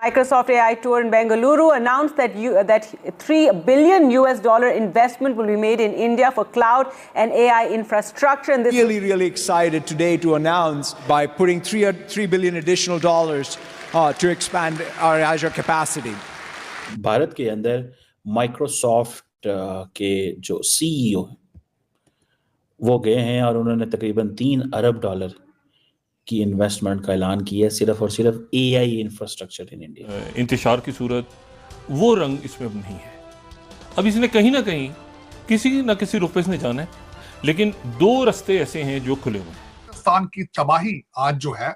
Microsoft AI tour in Bengaluru announced that $3 billion investment will be made in India for cloud and AI infrastructure. And this really excited today to announce by putting $3 billion additional dollars to expand our Azure capacity. Bharat के अंदर Microsoft के जो CEO वो गए हैं और उन्होंने तकरीबन $3 अरब की इन्वेस्टमेंट का ऐलान किया है सिर्फ और सिर्फ एआई इंफ्रास्ट्रक्चर इन इंडिया। इंतशार की सूरत वो रंग इसमें अब नहीं है। अब इसने कहीं ना कहीं किसी न किसी रुख पे इसने जाना है, लेकिन दो रास्ते ऐसे हैं जो खुले हुए। पाकिस्तान की तबाही आज जो है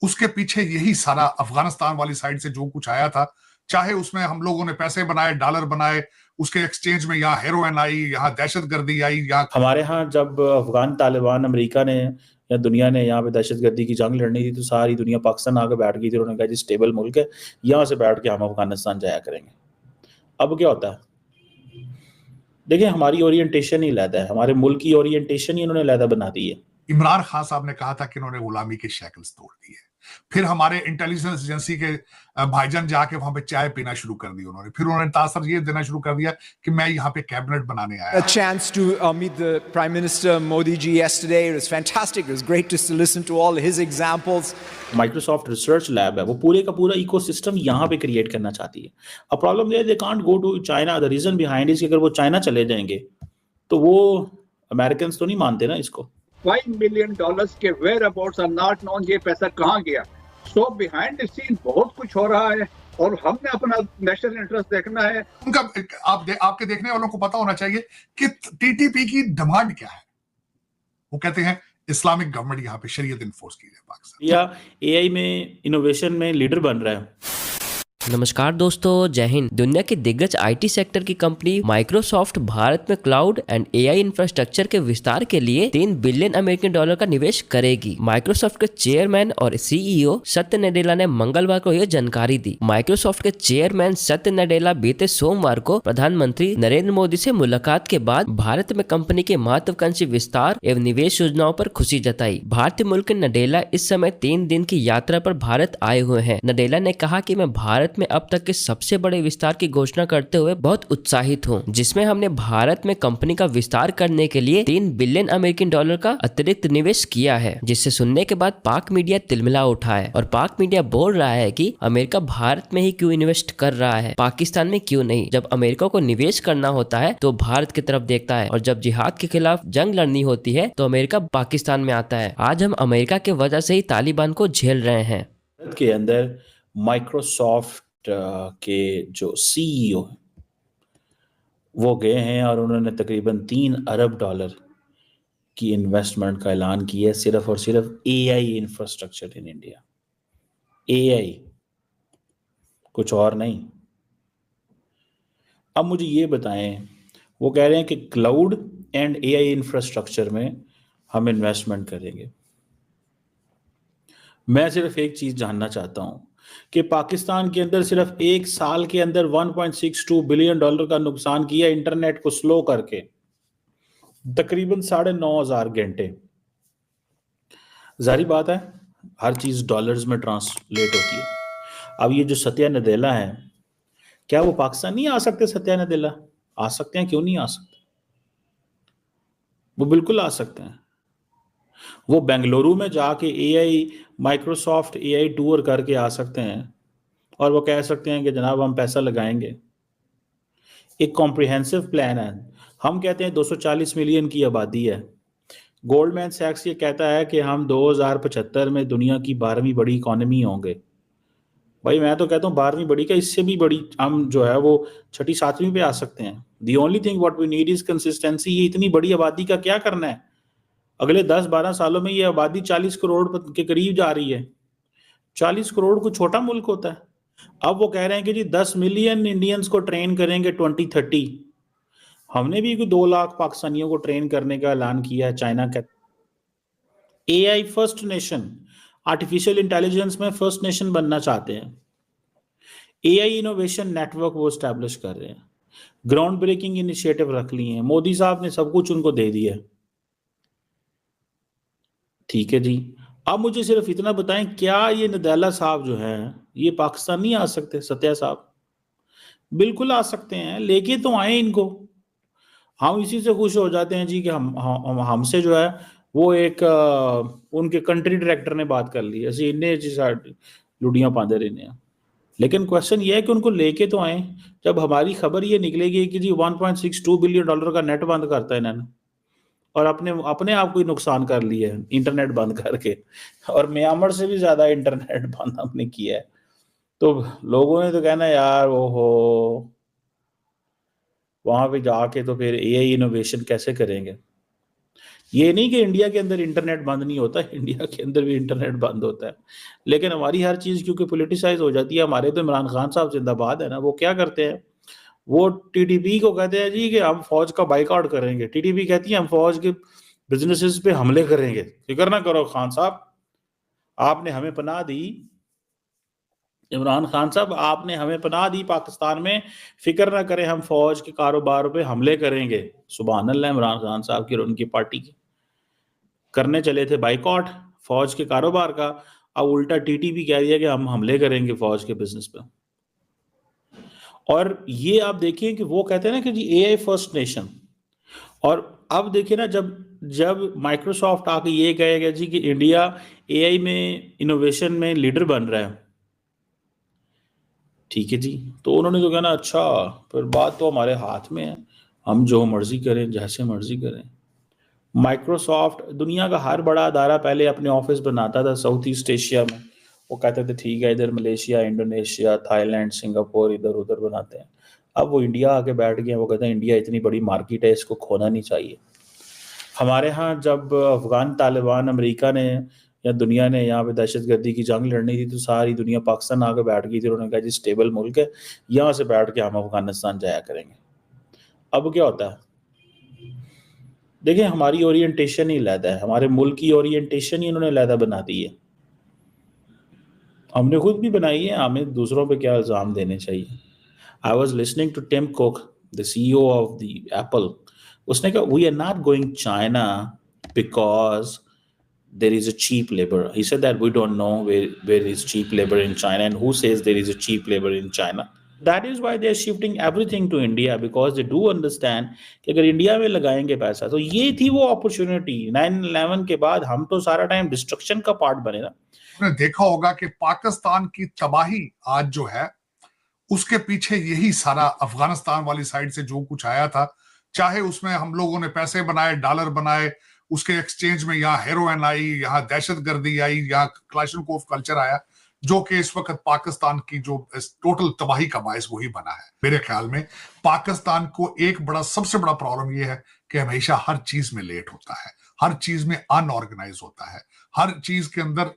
उसके पीछे यही सारा अफगानिस्तान वाली साइड से जो कुछ आया था, चाहे उसमें हम लोगों ने पैसे बनाए, डॉलर बनाए, उसके एक्सचेंज में यहाँ हेरोइन आई, यहाँ दहशतगर्दी आई, यहाँ हमारे यहाँ जब अफगान तालिबान अमेरिका ने या दुनिया ने यहाँ पे दहशतगर्दी की जंग लड़नी थी तो सारी दुनिया पाकिस्तान आके बैठ गई थी। उन्होंने कहा जी स्टेबल मुल्क है, यहाँ से बैठ के हम अफगानिस्तान जाया करेंगे। अब क्या होता है, देखिए हमारी ओरिएंटेशन ही अलग है, हमारे मुल्क की ओरिएंटेशन ही उन्होंने अलग बना दी है। इमरान खान साहब ने कहा था कि इन्होंने गुलामी के शैकल्स तोड़ दिए। फिर हमारे इंटेलिजेंस एजेंसी के भाईजान जाके वहां पे चाय पीना शुरू कर दी उन्होंने। फिर उन्होंने तासर ये देना शुरू कर दिया कि मैं यहाँ पे कैबिनेट बनाने आया। A chance to meet the Prime Minister Modi ji yesterday. It was fantastic. It was great to listen to all his examples. Microsoft research lab है, वो पूरे का पूरा इकोसिस्टम यहाँ पे क्रिएट करना चाहती है। अब प्रॉब्लम ये है they can't go to China. The reason behind is कि अगर वो चाइना चले जाएंगे तो वो अमेरिकन तो नहीं मानते ना इसको। $5 million के whereabouts are not known, ये पैसा कहाँ गया? सो बिहाइंड द सीन बहुत कुछ हो रहा है और हमने अपना नेशनल इंटरेस्ट देखना है। उनका आपके देखने वालों को पता होना चाहिए कि टीटीपी की डिमांड क्या है। वो कहते हैं इस्लामिक गवर्नमेंट यहाँ पे शरीयत इन्फोर्स की जाए पाकिस्तान। या एआई में इनोवेशन में लीडर बन रहा है। नमस्कार दोस्तों, जय हिंद। दुनिया की दिग्गज आईटी सेक्टर की कंपनी माइक्रोसॉफ्ट भारत में क्लाउड एंड एआई इंफ्रास्ट्रक्चर के विस्तार के लिए $3 बिलियन अमेरिकन डॉलर का निवेश करेगी। माइक्रोसॉफ्ट के चेयरमैन और सीईओ सत्य नडेला ने मंगलवार को यह जानकारी दी। माइक्रोसॉफ्ट के चेयरमैन सत्य नडेला बीते सोमवार को प्रधानमंत्री नरेंद्र मोदी से मुलाकात के बाद भारत में कंपनी के महत्वाकांक्षी विस्तार एवं निवेश योजनाओं पर खुशी जताई। भारतीय मूल के नडेला इस समय 3 दिन की यात्रा पर भारत आए हुए हैं। नडेला ने कहा कि मैं भारत में अब तक के सबसे बड़े विस्तार की घोषणा करते हुए बहुत उत्साहित हूं, जिसमें हमने भारत में कंपनी का विस्तार करने के लिए $3 बिलियन अमेरिकन डॉलर का अतिरिक्त निवेश किया है। जिससे सुनने के बाद पाक मीडिया तिलमिला उठा है और पाक मीडिया बोल रहा है कि अमेरिका भारत में ही क्यों इन्वेस्ट कर रहा है, पाकिस्तान में क्यों नहीं। जब अमेरिका को निवेश करना होता है तो भारत की तरफ देखता है और जब जिहाद के खिलाफ जंग लड़नी होती है तो अमेरिका पाकिस्तान में आता है। आज हम अमेरिका के वजह से ही तालिबान को झेल रहे हैं। भारत के अंदर माइक्रोसॉफ्ट के जो सीईओ वो गए हैं और उन्होंने तकरीबन $3 अरब की इन्वेस्टमेंट का ऐलान किया है सिर्फ और सिर्फ AI infrastructure in India. AI, कुछ और नहीं। अब मुझे ये बताएं, वो कह रहे हैं कि क्लाउड एंड एआई इंफ्रास्ट्रक्चर में हम इन्वेस्टमेंट करेंगे। मैं सिर्फ एक चीज जानना चाहता हूं कि पाकिस्तान के अंदर सिर्फ एक साल के अंदर $1.62 बिलियन का नुकसान किया इंटरनेट को स्लो करके, तकरीबन 9,500 घंटे। जारी बात है हर चीज डॉलर्स में ट्रांसलेट होती है। अब ये जो सत्या नदेला है, क्या वो पाकिस्तान नहीं आ सकते? सत्या नदेला आ सकते हैं, क्यों नहीं आ सकते? वो बिल्कुल आ सकते हैं। वो बेंगलुरु में जाके एआई माइक्रोसॉफ्ट एआई टूर करके आ सकते हैं और वो कह सकते हैं कि जनाब हम पैसा लगाएंगे। एक कॉम्प्रिहेंसिव प्लान है। हम कहते हैं 240 मिलियन की आबादी है। गोल्डमैन सैक्स ये कहता है कि हम 2075 में दुनिया की 12वीं बड़ी इकोनॉमी होंगे। भाई मैं तो कहता हूँ 12वीं बड़ी का इससे भी बड़ी हम जो है वो 6ठी 7वीं पे आ सकते हैं। The only thing what we need is consistency. ये इतनी बड़ी आबादी का क्या करना है? अगले 10-12 सालों में ये आबादी 40 करोड़ के करीब जा रही है। 40 करोड़ को छोटा मुल्क होता है। अब वो कह रहे हैं कि जी 10 मिलियन इंडियंस को ट्रेन करेंगे 2030। हमने भी 2 लाख पाकिस्तानियों को ट्रेन करने का ऐलान किया है। चाइना का AI first nation, artificial intelligence में फर्स्ट नेशन बनना चाहते हैं। एआई इनोवेशन नेटवर्क वो स्टैब्लिश कर रहे हैं। ग्राउंड ब्रेकिंग इनिशिएटिव रख लिए हैं। मोदी साहब ने सब कुछ उनको दे दिया। ठीक है जी, आप मुझे सिर्फ इतना बताएं, क्या ये नदेला साहब जो हैं ये पाकिस्तान नहीं आ सकते? सत्या साहब बिल्कुल आ सकते हैं, लेके तो आए इनको। हम इसी से खुश हो जाते हैं जी कि हमसे जो है वो एक उनके कंट्री डायरेक्टर ने बात कर ली, ऐसे इन्हें जी लुडियां पाते रहने हैं। लेकिन क्वेश्चन ये है कि उनको लेके तो आए। जब हमारी खबर ये निकलेगी कि जी 1.62 बिलियन डॉलर का नेट बंद करता है इन्होंने, और अपने अपने आप को ही नुकसान कर लिया है इंटरनेट बंद करके, और म्यांमार से भी ज्यादा इंटरनेट बंद हमने किया है, तो लोगों ने तो कहना यार ओहो, वहां पे जाके तो फिर एआई इनोवेशन कैसे करेंगे। ये नहीं कि इंडिया के अंदर इंटरनेट बंद नहीं होता, इंडिया के अंदर भी इंटरनेट बंद होता है, लेकिन हमारी हर चीज क्योंकि पोलिटिसाइज हो जाती है। हमारे तो इमरान खान साहब जिंदाबाद है ना, वो क्या करते हैं, वो टीटीपी को कहते हैं जी कि हम फौज का बाइकआउट करेंगे। टीटीपी कहती है हम फौज के बिजनेसेस पे हमले करेंगे। फिक्र ना करो खान साहब, आपने हमें पनाह दी, इमरान खान साहब आपने हमें पनाह दी पाकिस्तान में, फिक्र ना करें हम फौज के कारोबार पे हमले करेंगे। सुभान अल्लाह, इमरान खान साहब की और उनकी पार्टी की करने चले थे बाइकआउट फौज के कारोबार का, अब उल्टा टीटीपी कह दिया कि हम हमले करेंगे फौज के बिजनेस पे। और ये आप देखिए कि वो कहते हैं ना कि जी एआई फर्स्ट नेशन, और अब देखिए ना जब जब माइक्रोसॉफ्ट आके ये कहेगा जी कि इंडिया एआई में इनोवेशन में लीडर बन रहा है, ठीक है जी, तो उन्होंने तो कहना अच्छा फिर बात तो हमारे हाथ में है, हम जो मर्जी करें जैसे मर्जी करें। माइक्रोसॉफ्ट दुनिया का हर बड़ा अदारा पहले अपने ऑफिस बनाता था साउथ ईस्ट एशिया में, वो कहते थे ठीक है इधर मलेशिया, इंडोनेशिया, थाईलैंड, सिंगापुर इधर उधर बनाते हैं। अब वो इंडिया आके बैठ गए, वो कहते हैं इंडिया इतनी बड़ी मार्केट है, इसको खोना नहीं चाहिए। हमारे यहाँ जब अफगान तालिबान अमेरिका ने या दुनिया ने यहाँ पे दहशतगर्दी की जंग लड़नी थी, तो सारी दुनिया पाकिस्तान आके बैठ गई थी। उन्होंने कहा जी स्टेबल मुल्क है, यहाँ से बैठ के हम अफगानिस्तान जाया करेंगे। अब क्या होता है, देखिए हमारी ओरिएंटेशन ही अलग है, हमारे मुल्क की ओरिएंटेशन ही उन्होंने अलग बना दी है, हमने खुद भी बनाई है, हमें दूसरों पे क्या इल्ज़ाम देने चाहिए। I was listening to Tim Cook, the CEO of the Apple, उसने कहा we are not going China because there is a cheap labor. He said that we don't know where is cheap labor in China and who says there is a cheap labor in China. That is why they are shifting everything to India because they do understand कि अगर India में लगाएंगे पैसा, तो ये थी वो opportunity. 9/11 के बाद हम तो सारा टाइम डिस्ट्रक्शन का पार्ट बने ना। आपने देखा होगा कि पाकिस्तान की तबाही आज जो है उसके पीछे यही सारा अफगानिस्तान वाली साइड से जो कुछ आया था, चाहे उसमें हम लोगों ने पैसे बनाए, डॉलर बनाए, उसके एक्सचेंज में यहाँ हेरोइन आई, यहाँ दहशतगर्दी आई, यहाँ क्लाशनकोव कल्चर आया, जो कि इस वक्त पाकिस्तान की जो टोटल तबाही का बायस वही बना है। मेरे ख्याल में पाकिस्तान को एक सबसे बड़ा प्रॉब्लम यह है कि हमेशा हर चीज में लेट होता है, हर चीज में अनऑर्गेनाइज होता है, हर चीज के अंदर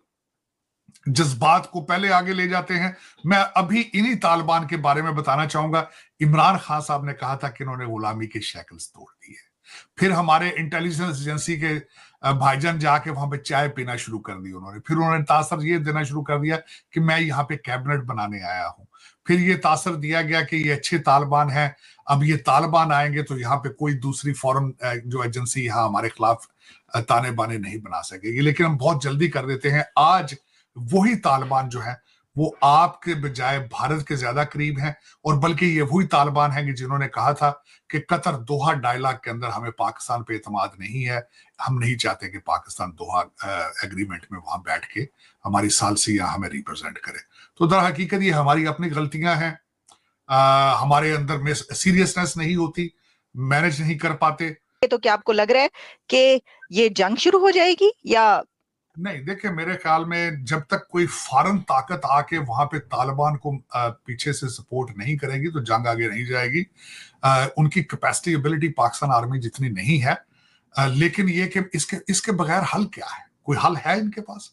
जज्बात को पहले आगे ले जाते हैं। मैं अभी इन्हीं तालिबान के बारे में बताना चाहूंगा। इमरान खान साहब ने कहा था कि इन्होंने गुलामी के शैकल्स तोड़ दिए, फिर हमारे इंटेलिजेंस एजेंसी के भाईजान जाके वहां पे चाय पीना शुरू कर दी उन्होंने, फिर उन्होंने तासर ये देना शुरू कर दिया कि मैं यहाँ पे कैबिनेट बनाने आया हूं, फिर ये तासर दिया गया कि ये अच्छे तालिबान हैं, अब ये तालिबान आएंगे तो यहाँ पे कोई दूसरी फॉरेन जो एजेंसी यहाँ हमारे खिलाफ ताने बाने नहीं बना सकेगी। लेकिन हम बहुत जल्दी कर देते हैं। आज वही तालिबान जो है वो आपके बजाय भारत के ज्यादा करीब हैं, और बल्कि ये वही तालिबान हैं कि जिन्होंने कहा था कि कतर दोहा डायलॉग के अंदर हमें पाकिस्तान पे एतमाद नहीं है, हम नहीं चाहते कि पाकिस्तान दोहा एग्रीमेंट में वहां बैठ के हमारी सालसियां हमें रिप्रेजेंट करे। तो दर हकीकत ये हमारी अपनी गलतियां हैं, हमारे अंदर में सीरियसनेस नहीं होती, मैनेज नहीं कर पाते। तो क्या आपको लग रहा है कि ये जंग शुरू हो जाएगी या नहीं? देखिए मेरे ख्याल में जब तक कोई फॉरेन ताकत आके वहां पे तालिबान को पीछे से सपोर्ट नहीं करेगी तो जंग आगे नहीं जाएगी। उनकी कैपेसिटी एबिलिटी पाकिस्तान आर्मी जितनी नहीं है, लेकिन ये कि इसके बगैर हल क्या है? कोई हल है इनके पास?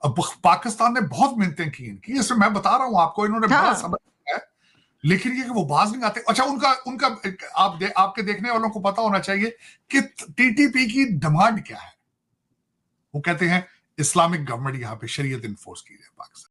अब पाकिस्तान ने बहुत मिन्नतें की इनकी, इसमें मैं बता रहा हूं आपको, इन्होंने बड़ा समझ है, लेकिन ये कि वो बाज नहीं आते। अच्छा, उनका आपके देखने वालों को पता होना चाहिए कि टीटीपी की डिमांड क्या है। वो कहते हैं इस्लामिक गवर्नमेंट यहाँ पे शरीयत इन्फोर्स की जाए पाकिस्तान।